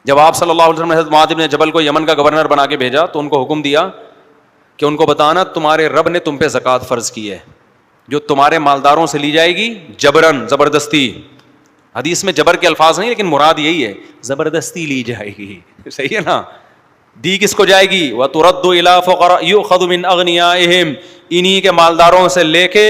جب آپ صلی اللہ علیہ وسلم نے حضرت معاذ بن جبل کو یمن کا گورنر بنا کے بھیجا تو ان کو حکم دیا کہ ان کو بتانا تمہارے رب نے تم پہ زکوٰۃ فرض کی ہے جو تمہارے مالداروں سے لی جائے گی جبرن، زبردستی. حدیث میں جبر کے الفاظ نہیں لیکن مراد یہی ہے زبردستی لی جائے گی. صحیح ہے نا. دی کس کو جائے گی؟ وَتُرَدُّ إِلَىٰ فُقَرَاء يُؤْخَذُ مِنْ أَغْنِيَائِهِمْ، انہی کے مالداروں سے لے کے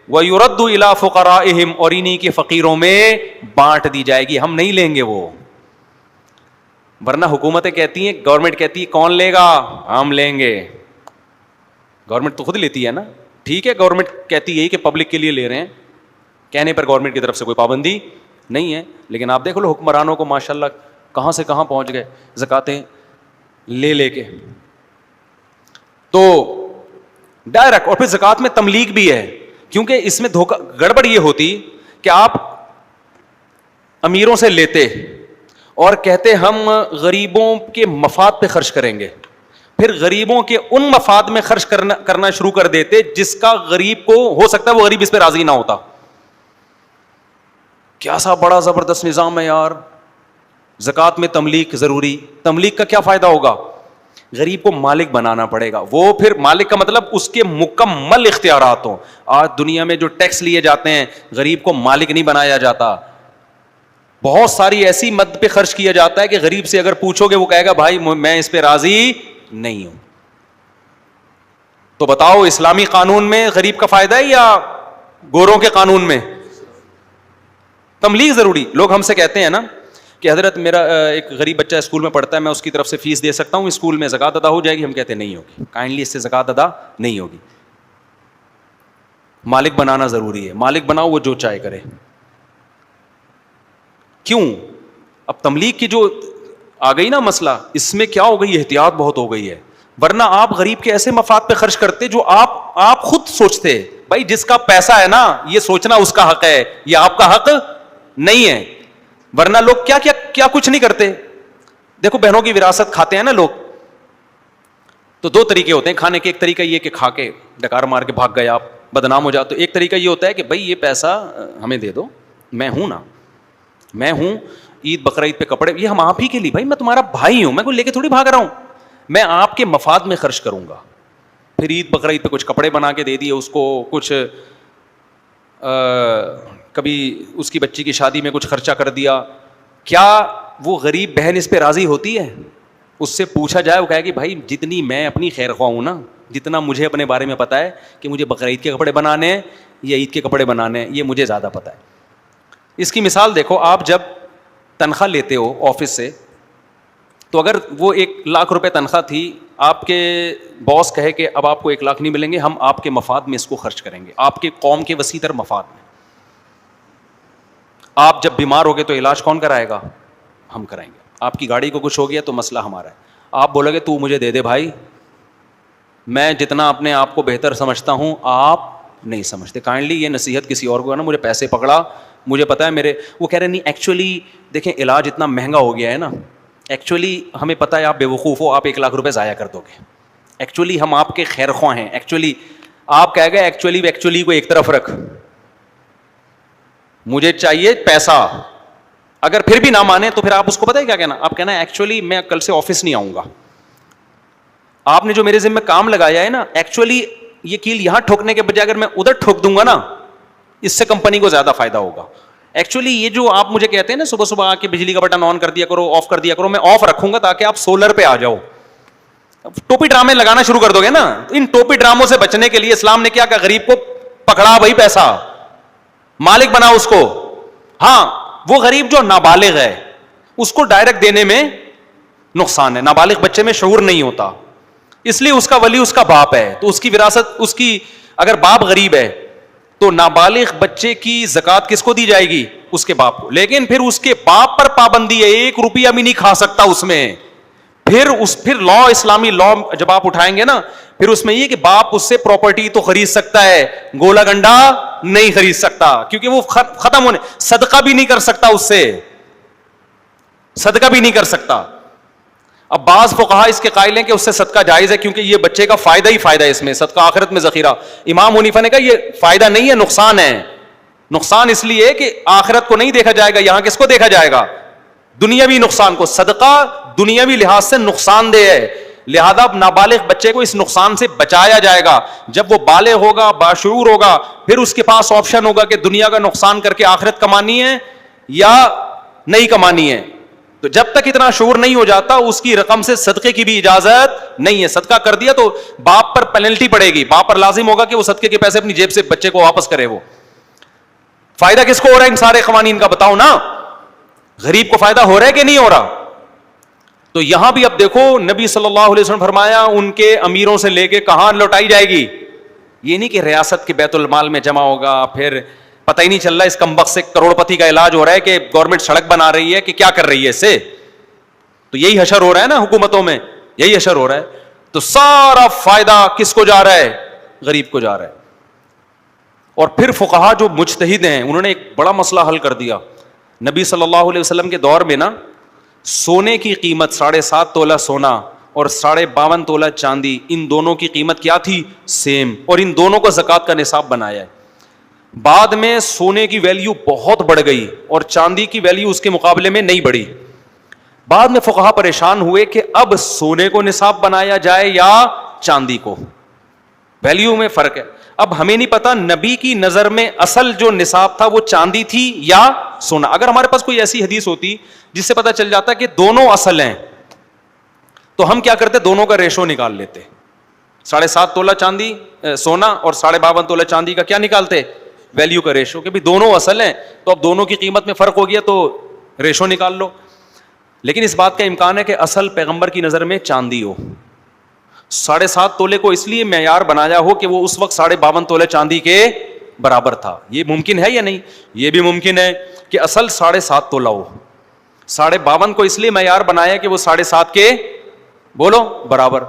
وَيُرَدُّ إِلَىٰ فُقَرَائِهِمْ، اور انہی کے فقیروں میں بانٹ دی جائے گی. ہم نہیں لیں گے وہ، ورنہ حکومتیں کہتی ہیں، گورنمنٹ کہتی ہے کون لے گا؟ ہم لیں گے. گورنمنٹ تو خود لیتی ہے نا. ٹھیک ہے گورنمنٹ کہتی ہے کہ پبلک کے لیے لے رہے ہیں، کہنے پر گورنمنٹ کی طرف سے کوئی پابندی نہیں ہے. لیکن آپ دیکھ لو حکمرانوں کو ماشاءاللہ کہاں سے کہاں پہنچ گئے زکاتیں لے کے. تو ڈائریکٹ. اور پھر زکات میں تملیغ بھی ہے، کیونکہ اس میں دھوکہ گڑبڑ یہ ہوتی کہ آپ امیروں سے لیتے اور کہتے ہم غریبوں کے مفاد پہ خرچ کریں گے، پھر غریبوں کے ان مفاد میں خرچ کرنا شروع کر دیتے جس کا غریب کو ہو سکتا ہے وہ غریب اس پہ راضی نہ ہوتا. کیا سا بڑا زبردست نظام ہے یار. زکات میں تملیغ ضروری. تملیغ کا کیا فائدہ ہوگا؟ غریب کو مالک بنانا پڑے گا. وہ پھر مالک کا مطلب اس کے مکمل اختیارات ہوں. آج دنیا میں جو ٹیکس لیے جاتے ہیں غریب کو مالک نہیں بنایا جاتا. بہت ساری ایسی مد پہ خرچ کیا جاتا ہے کہ غریب سے اگر پوچھو گے وہ کہے گا بھائی میں اس پہ راضی نہیں ہوں. تو بتاؤ اسلامی قانون میں غریب کا فائدہ ہے یا گوروں کے قانون میں؟ تملیغ ضروری. لوگ ہم سے کہتے ہیں نا کہ حضرت میرا ایک غریب بچہ اسکول میں پڑھتا ہے، میں اس کی طرف سے فیس دے سکتا ہوں، اسکول میں زکوٰۃ ادا ہو جائے گی؟ ہم کہتے ہیں نہیں ہوگی. کائنڈلی اس سے زکوٰۃ ادا نہیں ہوگی. مالک بنانا ضروری ہے. مالک بناؤ، وہ جو چاہے کرے. کیوں؟ اب تملیغ کی جو آ گئی نا مسئلہ، اس میں کیا ہو گئی؟ احتیاط بہت ہو گئی ہے. ورنہ آپ غریب کے ایسے مفاد پہ خرچ کرتے جو آپ خود سوچتے بھائی جس کا پیسہ ہے نا یہ سوچنا اس کا حق ہے، یہ آپ کا حق نہیں ہے. ورنہ لوگ کیا کچھ نہیں کرتے. دیکھو بہنوں کی وراثت کھاتے ہیں نا لوگ، تو دو طریقے ہوتے ہیں کھانے کے. ایک طریقہ یہ کہ کھا کے ڈکار مار کے بھاگ گئے آپ، بدنام ہو جاتے. تو ایک طریقہ یہ ہوتا ہے کہ بھائی یہ پیسہ ہمیں دے دو، میں ہوں نا، میں ہوں عید بقرعید پہ کپڑے، یہ ہم آپ ہی کے لیے، بھائی میں تمہارا بھائی ہوں، میں کوئی لے کے تھوڑی بھاگ رہا ہوں، میں آپ کے مفاد میں خرچ کروں گا. پھر عید بقرعید پہ کچھ کپڑے بنا کے دے دیے اس کو، کچھ کبھی اس کی بچی کی شادی میں کچھ خرچہ کر دیا. کیا وہ غریب بہن اس پہ راضی ہوتی ہے؟ اس سے پوچھا جائے وہ کہے کہ بھائی جتنی میں اپنی خیر خواہ ہوں نا، جتنا مجھے اپنے بارے میں پتا ہے کہ مجھے بقرعید کے کپڑے بنانے ہیں یا عید کے کپڑے بنانے ہیں، یہ مجھے زیادہ پتا ہے. اس کی مثال دیکھو، آپ جب تنخواہ لیتے ہو آفس سے، تو اگر وہ 1,00,000 روپے تنخواہ تھی، آپ کے باس کہے کہ اب آپ کو 1,00,000 نہیں ملیں گے، ہم آپ کے مفاد میں اس کو خرچ کریں گے، آپ کے قوم کے وسیع تر مفاد میں. آپ جب بیمار ہوگے تو علاج کون کرائے گا؟ ہم کرائیں گے. آپ کی گاڑی کو کچھ ہو گیا تو مسئلہ ہمارا ہے. آپ بولو گے تو مجھے دے دے بھائی، میں جتنا اپنے آپ کو بہتر سمجھتا ہوں آپ نہیں سمجھتے. کائنڈلی یہ نصیحت کسی اور کو نا، مجھے پیسے پکڑا، مجھے پتا ہے میرے، وہ کہہ رہے نہیں ایکچولی دیکھیں علاج اتنا مہنگا ہو گیا ہے نا، ایکچولی ہمیں پتا ہے آپ بے وقوف ہو، آپ 1,00,000 روپے ضائع کر دو گے، ایکچولی ہم آپ کے خیر خواہ ہیں. ایکچولی آپ کہہ گئے ایکچولی کو ایک طرف رکھ، مجھے چاہیے پیسہ. اگر پھر بھی نہ مانے تو پھر آپ اس کو پتہ ہے کیا کہنا؟ آپ کہنا ایکچولی میں کل سے آفس نہیں آؤں گا، آپ نے جو میرے ذمہ کام لگایا ہے نا، ایکچولی یہ کیل یہاں ٹھوکنے کے بجائے اگر میں ادھر ٹھوک دوں گا نا، اس سے کمپنی کو زیادہ فائدہ ہوگا. ایکچولی یہ جو آپ مجھے کہتے ہیں نا صبح صبح آ کے بجلی کا بٹن آن کر دیا کرو، آف کر دیا کرو، میں آف رکھوں گا تاکہ آپ سولر پہ آ جاؤ. ٹوپی ڈرامے لگانا شروع کر دو گے نا. ان ٹوپی ڈراموں سے بچنے کے لیے اسلام نے کیا کہا؟ غریب کو پکڑا بھائی، پیسہ مالک بنا اس کو. ہاں وہ غریب جو نابالغ ہے اس کو ڈائریکٹ دینے میں نقصان ہے. نابالغ بچے میں شعور نہیں ہوتا، اس لیے اس کا ولی اس کا باپ ہے، تو اس کی وراثت اس کی، اگر باپ غریب ہے تو نابالغ بچے کی زکوٰۃ کس کو دی جائے گی؟ اس کے باپ کو. لیکن پھر اس کے باپ پر پابندی ہے، 1 روپیہ بھی نہیں کھا سکتا اس میں. پھر لا، اسلامی لا جب آپ اٹھائیں گے نا، پھر اس میں یہ کہ باپ اس سے پراپرٹی تو خرید سکتا ہے، گولا گنڈا نہیں خرید سکتا، کیونکہ وہ ختم ہونے، صدقہ بھی نہیں کر سکتا، اس سے صدقہ بھی نہیں کر سکتا. اب بعض فقہا اس کے قائل ہیں کہ اس سے صدقہ جائز ہے، کیونکہ یہ بچے کا فائدہ ہی فائدہ ہے، اس میں صدقہ آخرت میں ذخیرہ. امام حنیفہ نے کہا یہ فائدہ نہیں ہے، نقصان ہے. نقصان اس لیے کہ آخرت کو نہیں دیکھا جائے گا، یہاں کس کو دیکھا جائے گا؟ دنیاوی نقصان کو. صدقہ دنیاوی لحاظ سے نقصان دہ ہے, لہذا نابالغ بچے کو اس نقصان سے بچایا جائے گا. جب وہ بالغ ہوگا, باشعور ہوگا, پھر اس کے پاس آپشن ہوگا کہ دنیا کا نقصان کر کے آخرت کمانی ہے یا نہیں کمانی ہے. تو جب تک اتنا شعور نہیں ہو جاتا, اس کی رقم سے صدقے کی بھی اجازت نہیں ہے. صدقہ کر دیا تو باپ پر پینلٹی پڑے گی, باپ پر لازم ہوگا کہ وہ صدقے کے پیسے اپنی جیب سے بچے کو واپس کرے. وہ فائدہ کس کو ہو رہا ہے ان سارے قوانین کا, بتاؤ نا. غریب کو فائدہ ہو رہا ہے کہ نہیں ہو رہا؟ تو یہاں بھی اب دیکھو نبی صلی اللہ علیہ وسلم فرمایا ان کے امیروں سے لے کے کہاں لوٹائی جائے گی. یہ نہیں کہ ریاست کے بیت المال میں جمع ہوگا, پھر پتہ ہی نہیں چل رہا اس کمبخت سے کروڑ پتی کا علاج ہو رہا ہے کہ گورنمنٹ سڑک بنا رہی ہے کہ کیا کر رہی ہے اس سے. تو یہی حشر ہو رہا ہے نا حکومتوں میں, یہی حشر ہو رہا ہے. تو سارا فائدہ کس کو جا رہا ہے؟ غریب کو جا رہا ہے. اور پھر فقہا جو مجتہد ہیں انہوں نے ایک بڑا مسئلہ حل کر دیا. نبی صلی اللہ علیہ وسلم کے دور میں نا سونے کی قیمت 7.5 تولہ سونا اور 52.5 تولہ چاندی, ان دونوں کی قیمت کیا تھی؟ سیم. اور ان دونوں کو زکوٰۃ کا نصاب بنایا ہے. بعد میں سونے کی ویلیو بہت بڑھ گئی اور چاندی کی ویلیو اس کے مقابلے میں نہیں بڑھی. بعد میں فقہا پریشان ہوئے کہ اب سونے کو نصاب بنایا جائے یا چاندی کو, ویلیو میں فرق ہے. اب ہمیں نہیں پتا نبی کی نظر میں اصل جو نصاب تھا وہ چاندی تھی یا سونا. اگر ہمارے پاس کوئی ایسی حدیث ہوتی جس سے پتا چل جاتا کہ دونوں اصل ہیں تو ہم کیا کرتے, دونوں کا ریشو نکال لیتے. 7.5 تولہ چاندی سونا اور 52.5 تولہ چاندی کا کیا نکالتے؟ ویلیو کا ریشو, کہ بھی دونوں اصل ہیں تو اب دونوں کی قیمت میں فرق ہو گیا تو ریشو نکال لو. لیکن اس بات کا امکان ہے کہ اصل پیغمبر کی نظر میں چاندی ہو. 7.5 تولے کو اس لیے معیار بنایا ہو کہ وہ اس وقت 52.5 تولے چاندی کے برابر تھا. یہ ممکن ہے یا نہیں؟ یہ بھی ممکن ہے کہ اصل 7.5 تولہ ہو. 52.5 کو اس لیے معیار بنایا کہ وہ 7.5 کے بولو برابر.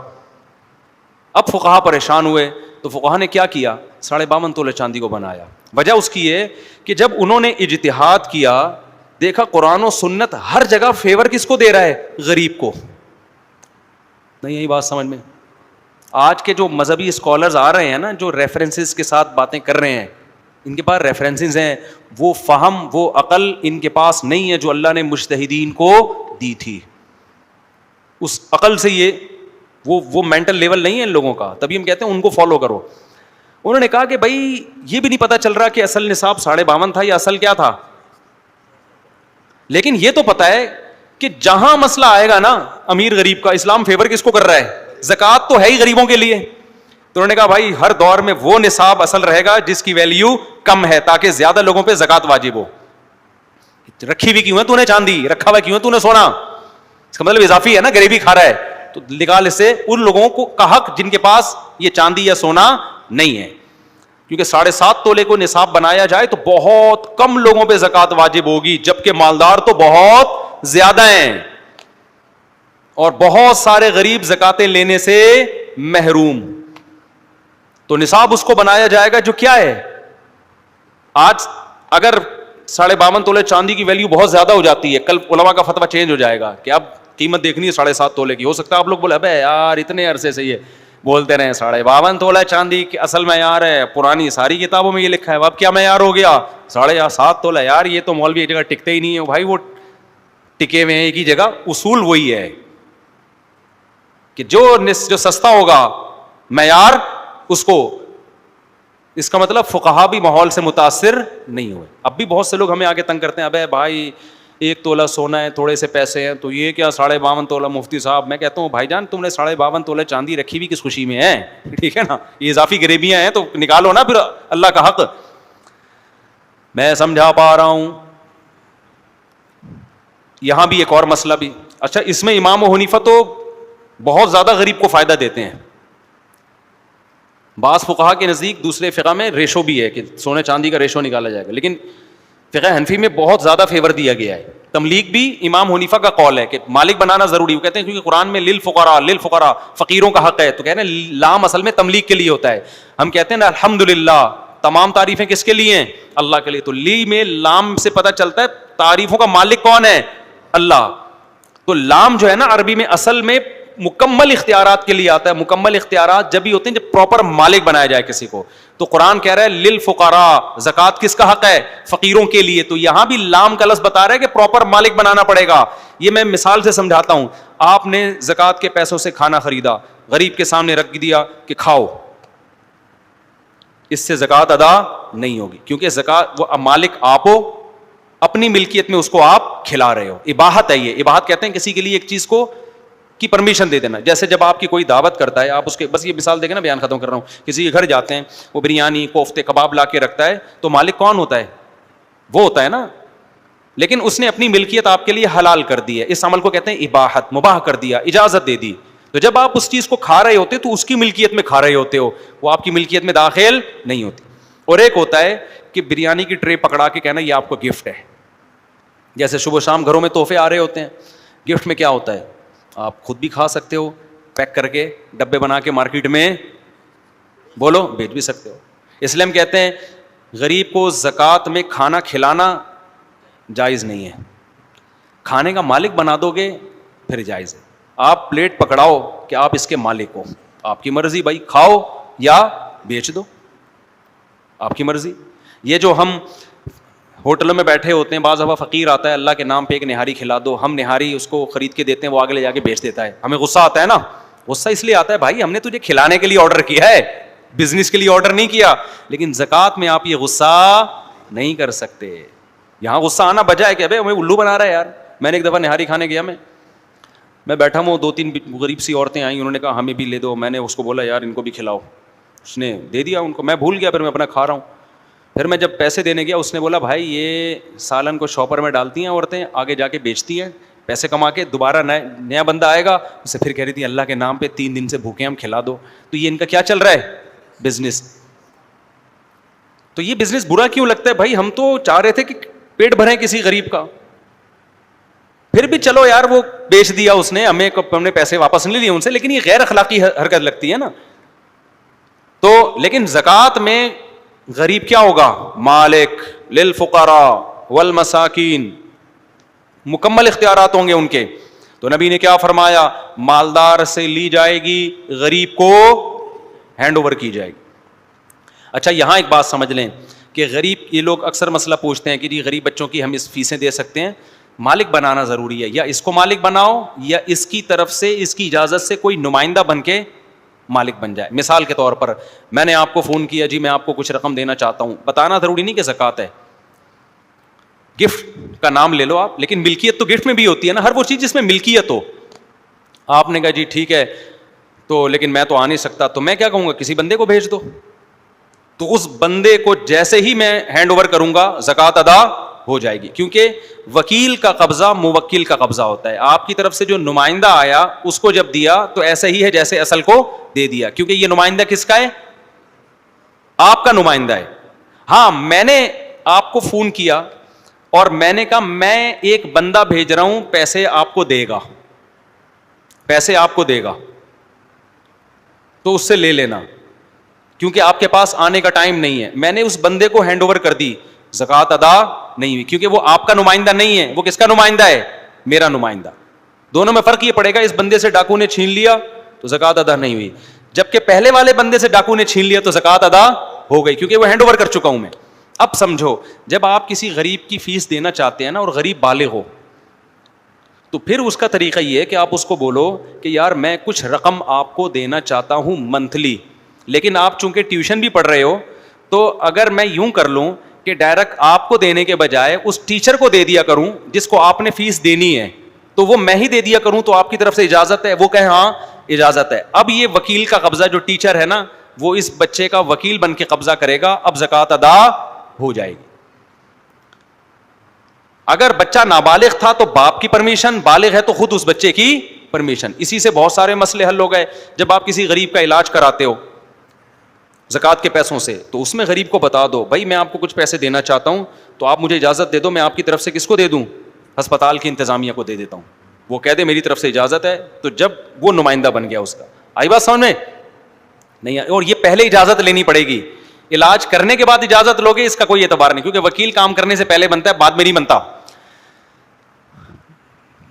اب فقہا پریشان ہوئے تو فقہا نے کیا کیا, 52.5 تولے چاندی کو بنایا. وجہ اس کی ہے کہ جب انہوں نے اجتہاد کیا, دیکھا قرآن و سنت ہر جگہ فیور کس کو دے رہا ہے؟ غریب کو. نہیں یہی بات سمجھ میں. آج کے جو مذہبی اسکالرز آ رہے ہیں نا, جو ریفرنسز کے ساتھ باتیں کر رہے ہیں, ان کے پاس ریفرنسز ہیں, وہ فہم وہ عقل ان کے پاس نہیں ہے جو اللہ نے مجتہدین کو دی تھی. اس عقل سے یہ وہ مینٹل لیول نہیں ہے ان لوگوں کا, تبھی ہم کہتے ہیں ان کو فالو کرو. انہوں نے کہا کہ بھائی یہ بھی نہیں پتا چل رہا کہ اصل نصاب 52.5 تھا یا اصل کیا تھا, لیکن یہ تو پتا ہے کہ جہاں مسئلہ آئے گا نا امیر غریب کا, اسلام فیور کس کو کر رہا ہے؟ زکوٰۃ تو ہے ہی غریبوں کے لیے. تو انہوں نے کہا بھائی ہر دور میں وہ نصاب اصل رہے گا جس کی ویلیو کم ہے, تاکہ زیادہ لوگوں پہ زکوٰۃ واجب ہو. رکھی ہوئی کیوں ہے تو نے چاندی, رکھا ہوا کیوں ہے تو نے سونا؟ اس کا مطلب اضافی ہے نا, غریبی کھا رہا ہے. تو نکال اس سے ان لوگوں کو کا حق جن کے پاس یہ چاندی یا سونا نہیں ہے, کیونکہ 7.5 تولے کو نصاب بنایا جائے تو بہت کم لوگوں پہ زکوٰۃ واجب ہوگی, جبکہ مالدار تو بہت زیادہ ہیں اور بہت سارے غریب زکاتیں لینے سے محروم. تو نصاب اس کو بنایا جائے گا جو کیا ہے. آج اگر 52.5 تولے چاندی کی ویلیو بہت زیادہ ہو جاتی ہے, کل علماء کا فتویٰ چینج ہو جائے گا کہ اب قیمت دیکھنی ہے 7.5 تولے کی. ہو سکتا ہے آپ لوگ بولے ابے یار اتنے عرصے سے یہ بولتے رہے 52.5 تولہ چاندی کی اصل معیار ہے, پرانی ساری کتابوں میں یہ لکھا ہے, اب کیا معیار ہو گیا 7.5 تولہ. یار یہ تو مولوی ایک جگہ ٹکتے ہی نہیں ہے بھائی, وہ ٹکے ہوئے ہیں ایک ہی جگہ. اصول وہی ہے کہ جو سستا ہوگا معیار اس کو. اس کا مطلب فقہا بھی ماحول سے متاثر نہیں ہوئے. اب بھی بہت سے لوگ ہمیں آگے تنگ کرتے ہیں, ابے بھائی 1 تولہ سونا ہے, تھوڑے سے پیسے ہیں, تو یہ کیا 52.5 تولہ مفتی صاحب. میں کہتا ہوں بھائی جان تم نے 52.5 تولہ چاندی رکھی بھی کس خوشی میں ہے؟ ٹھیک ہے نا, یہ اضافی غریبیاں ہیں تو نکالو نا پھر اللہ کا حق. میں سمجھا پا رہا ہوں. یہاں بھی ایک اور مسئلہ بھی. اچھا اس میں امام ابو حنیفہ تو بہت زیادہ غریب کو فائدہ دیتے ہیں. بعض فقہا کے نزدیک دوسرے فقہ میں ریشو بھی ہے کہ سونے چاندی کا ریشو نکالا جائے گا, لیکن فقہ حنفی میں بہت زیادہ فیور دیا گیا ہے. تملیغ بھی امام حنیفہ کا قول ہے کہ مالک بنانا ضروری. وہ کہتے ہیں کیونکہ قرآن میں للفقراء فقیروں کا حق ہے, تو کہتے ہیں لام اصل میں تملیغ کے لیے ہوتا ہے. ہم کہتے ہیں نا الحمدللہ تمام تعریفیں کس کے لیے ہیں؟ اللہ کے لیے. تو لی میں لام سے پتہ چلتا ہے تعریفوں کا مالک کون ہے؟ اللہ. تو لام جو ہے نا عربی میں اصل میں مکمل اختیارات کے لیے آتا ہے. مکمل اختیارات جب بھی ہوتے ہیں جب پراپر مالک بنایا جائے کسی کو. تو قرآن کہہ رہا ہے للفقراء, زکات کس کا حق ہے؟ فقیروں کے لیے. تو یہاں بھی لام کا لفظ بتا رہا ہے کہ پراپر مالک بنانا پڑے گا. یہ میں مثال سے سمجھاتا ہوں. آپ نے زکات کے پیسوں سے کھانا خریدا, غریب کے سامنے رکھ دیا کہ کھاؤ, اس سے زکات ادا نہیں ہوگی, کیونکہ زکات وہ مالک آپ ہو, اپنی ملکیت میں اس کو آپ کھلا رہے ہو. اباحت ہے یہ. اباحت کہتے ہیں کسی کے لیے ایک چیز کو کی پرمیشن دے دینا. جیسے جب آپ کی کوئی دعوت کرتا ہے, آپ اس کے, بس یہ مثال دیکھیں نا, بیان ختم کر رہا ہوں, کسی کے گھر جاتے ہیں, وہ بریانی کوفتے کباب لا کے رکھتا ہے, تو مالک کون ہوتا ہے؟ وہ ہوتا ہے نا. لیکن اس نے اپنی ملکیت آپ کے لیے حلال کر دی ہے. اس عمل کو کہتے ہیں اباحت, مباح کر دیا, اجازت دے دی. تو جب آپ اس چیز کو کھا رہے ہوتے تو اس کی ملکیت میں کھا رہے ہوتے ہو, وہ آپ کی ملکیت میں داخل نہیں ہوتی. اور ایک ہوتا ہے کہ بریانی کی ٹرے پکڑا کے کہنا یہ آپ کو گفٹ ہے. جیسے صبح شام گھروں میں تحفے آ رہے ہوتے ہیں, گفٹ میں کیا ہوتا ہے؟ آپ خود بھی کھا سکتے ہو, پیک کر کے ڈبے بنا کے مارکیٹ میں بولو بیچ بھی سکتے ہو. اس لیے ہم کہتے ہیں غریب کو زکوٰۃ میں کھانا کھلانا جائز نہیں ہے. کھانے کا مالک بنا دو گے پھر جائز ہے. آپ پلیٹ پکڑاؤ کہ آپ اس کے مالک ہو, آپ کی مرضی بھائی, کھاؤ یا بیچ دو, آپ کی مرضی. یہ جو ہم ہوٹلوں میں بیٹھے ہوتے ہیں, بعض دفعہ فقیر آتا ہے, اللہ کے نام پہ ایک نہاری کھلا دو, ہم نہاری اس کو خرید کے دیتے ہیں, وہ آگے لے جا کے بیچ دیتا ہے, ہمیں غصہ آتا ہے نا. غصہ اس لیے آتا ہے بھائی ہم نے تجھے کھلانے کے لیے آرڈر کیا ہے, بزنس کے لیے آرڈر نہیں کیا. لیکن زکوٰۃ میں آپ یہ غصہ نہیں کر سکتے. یہاں غصہ آنا بجا ہے کہ بھائی ہمیں الو بنا رہا ہے یار. میں نے ایک دفعہ نہاری کھانے گیا, میں بیٹھا ہوں, 2-3 غریب سی عورتیں آئیں, انہوں نے کہا ہمیں بھی لے دو. میں نے اس کو بولا یار ان کو بھی کھلاؤ, اس نے دے دیا ان کو, میں بھول گیا, پھر میں اپنا کھا رہا ہوں. پھر میں جب پیسے دینے گیا, اس نے بولا بھائی یہ سالن کو شاپر میں ڈالتی ہیں عورتیں, آگے جا کے بیچتی ہیں پیسے کما کے, دوبارہ نیا بندہ آئے گا اسے پھر کہہ رہی تھی اللہ کے نام پہ 3 دن سے بھوکے ہم, کھلا دو. تو یہ ان کا کیا چل رہا ہے؟ بزنس. تو یہ بزنس برا کیوں لگتا ہے بھائی؟ ہم تو چاہ رہے تھے کہ پیٹ بھریں کسی غریب کا. پھر بھی چلو یار وہ بیچ دیا اس نے, ہم نے پیسے واپس نہیں لیے ان سے, لیکن یہ غیر اخلاقی حرکت لگتی ہے نا. تو لیکن زکوٰۃ میں غریب کیا ہوگا؟ مالک. للفقراء والمساکین, مکمل اختیارات ہوں گے ان کے. تو نبی نے کیا فرمایا؟ مالدار سے لی جائے گی, غریب کو ہینڈ اوور کی جائے گی. اچھا یہاں ایک بات سمجھ لیں کہ غریب, یہ لوگ اکثر مسئلہ پوچھتے ہیں کہ جی غریب بچوں کی ہم اس فیسیں دے سکتے ہیں, مالک بنانا ضروری ہے, یا اس کو مالک بناؤ یا اس کی طرف سے اس کی اجازت سے کوئی نمائندہ بن کے مالک بن جائے. مثال کے طور پر میں نے آپ کو فون کیا, جی میں آپ کو کچھ رقم دینا چاہتا ہوں, بتانا ضروری نہیں کہ زکوٰۃ ہے, گفٹ کا نام لے لو آپ, لیکن ملکیت تو گفٹ میں بھی ہوتی ہے نا, ہر وہ چیز جس میں ملکیت ہو. آپ نے کہا جی ٹھیک ہے, تو لیکن میں تو آ نہیں سکتا, تو میں کیا کہوں گا, کسی بندے کو بھیج دو. تو اس بندے کو جیسے ہی میں ہینڈ اوور کروں گا زکوٰۃ ادا ہو جائے گی, کیونکہ وکیل کا قبضہ موکل کا قبضہ ہوتا ہے. آپ کی طرف سے جو نمائندہ آیا اس کو جب دیا تو ایسے ہی ہے جیسے اصل کو دے دیا, کیونکہ یہ نمائندہ کس کا ہے؟ آپ کا نمائندہ ہے. ہاں میں نے آپ کو فون کیا اور میں نے کہا میں ایک بندہ بھیج رہا ہوں, پیسے آپ کو دے گا, پیسے آپ کو دے گا, تو اس سے لے لینا, کیونکہ آپ کے پاس آنے کا ٹائم نہیں ہے. میں نے اس بندے کو ہینڈ اوور کر دی, زکوٰۃ ادا نہیں ہوئی, کیونکہ وہ آپ کا نمائندہ نہیں ہے. وہ کس کا نمائندہ ہے؟ میرا نمائندہ. دونوں میں فرق یہ پڑے گا, اس بندے سے ڈاکو نے چھین لیا تو زکوٰۃ ادا نہیں ہوئی, جبکہ پہلے والے بندے سے ڈاکو نے چھین لیا تو زکوٰۃ ادا ہو گئی, کیونکہ وہ ہینڈ اوور کر چکا ہوں میں. اب سمجھو, جب آپ کسی غریب کی فیس دینا چاہتے ہیں نا, اور غریب بالغ ہو, تو پھر اس کا طریقہ یہ ہے کہ آپ اس کو بولو کہ یار میں کچھ رقم آپ کو دینا چاہتا ہوں منتھلی, لیکن آپ چونکہ ٹیوشن بھی پڑھ رہے ہو, تو اگر میں یوں کر لوں کہ ڈائریکٹ آپ کو دینے کے بجائے اس ٹیچر کو دے دیا کروں جس کو آپ نے فیس دینی ہے, تو وہ میں ہی دے دیا کروں, تو آپ کی طرف سے اجازت ہے؟ وہ کہے ہاں اجازت ہے. اب یہ وکیل کا قبضہ, جو ٹیچر ہے نا وہ اس بچے کا وکیل بن کے قبضہ کرے گا, اب زکوٰۃ ادا ہو جائے گی. اگر بچہ نابالغ تھا تو باپ کی پرمیشن, بالغ ہے تو خود اس بچے کی پرمیشن. اسی سے بہت سارے مسئلے حل ہو گئے. جب آپ کسی غریب کا علاج کراتے ہو زکوٰۃ کے پیسوں سے, تو اس میں غریب کو بتا دو بھائی میں آپ کو کچھ پیسے دینا چاہتا ہوں, تو آپ مجھے اجازت دے دو, میں آپ کی طرف سے کس کو دے دوں؟ ہسپتال کی انتظامیہ کو دے دیتا ہوں, وہ کہہ دے میری طرف سے اجازت ہے, تو جب وہ نمائندہ بن گیا اس کا. آئی بات سمجھ میں؟ نہیں, اور یہ پہلے اجازت لینی پڑے گی. علاج کرنے کے بعد اجازت لوگے اس کا کوئی اعتبار نہیں, کیونکہ وکیل کام کرنے سے پہلے بنتا ہے, بعد میں نہیں بنتا.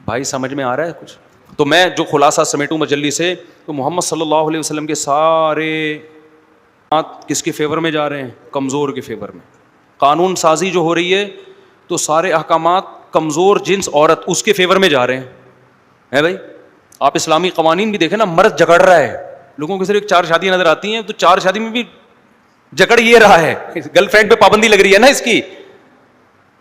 بھائی سمجھ میں آ رہا ہے کچھ؟ تو میں جو خلاصہ سمیٹوں مجلی سے، تو محمد صلی اللہ علیہ وسلم کے سارے کس کے فیور میں جا رہے ہیں؟ کمزور کے فیور میں. قانون سازی جو ہو رہی ہے تو سارے احکامات کمزور جنس عورت اس کے فیور میں جا رہے ہیں بھائی. آپ اسلامی قوانین بھی دیکھیں نا، مرد جگڑ رہا ہے، لوگوں کو صرف 4 شادیاں نظر آتی ہیں، تو 4 شادی میں بھی جکڑ یہ رہا ہے، گرل فرینڈ پہ پابندی لگ رہی ہے نا اس کی.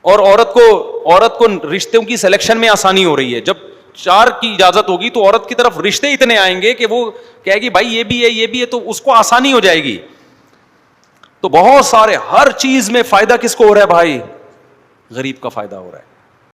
اور عورت کو رشتوں کی سلیکشن میں آسانی ہو رہی ہے. جب 4 کی اجازت ہوگی تو عورت کی طرف رشتے اتنے آئیں گے کہ وہ کہے گی بھائی یہ بھی ہے یہ بھی ہے، تو اس کو آسانی ہو جائے گی. تو بہت سارے ہر چیز میں فائدہ کس کو ہو رہا ہے بھائی؟ غریب کا فائدہ ہو رہا ہے.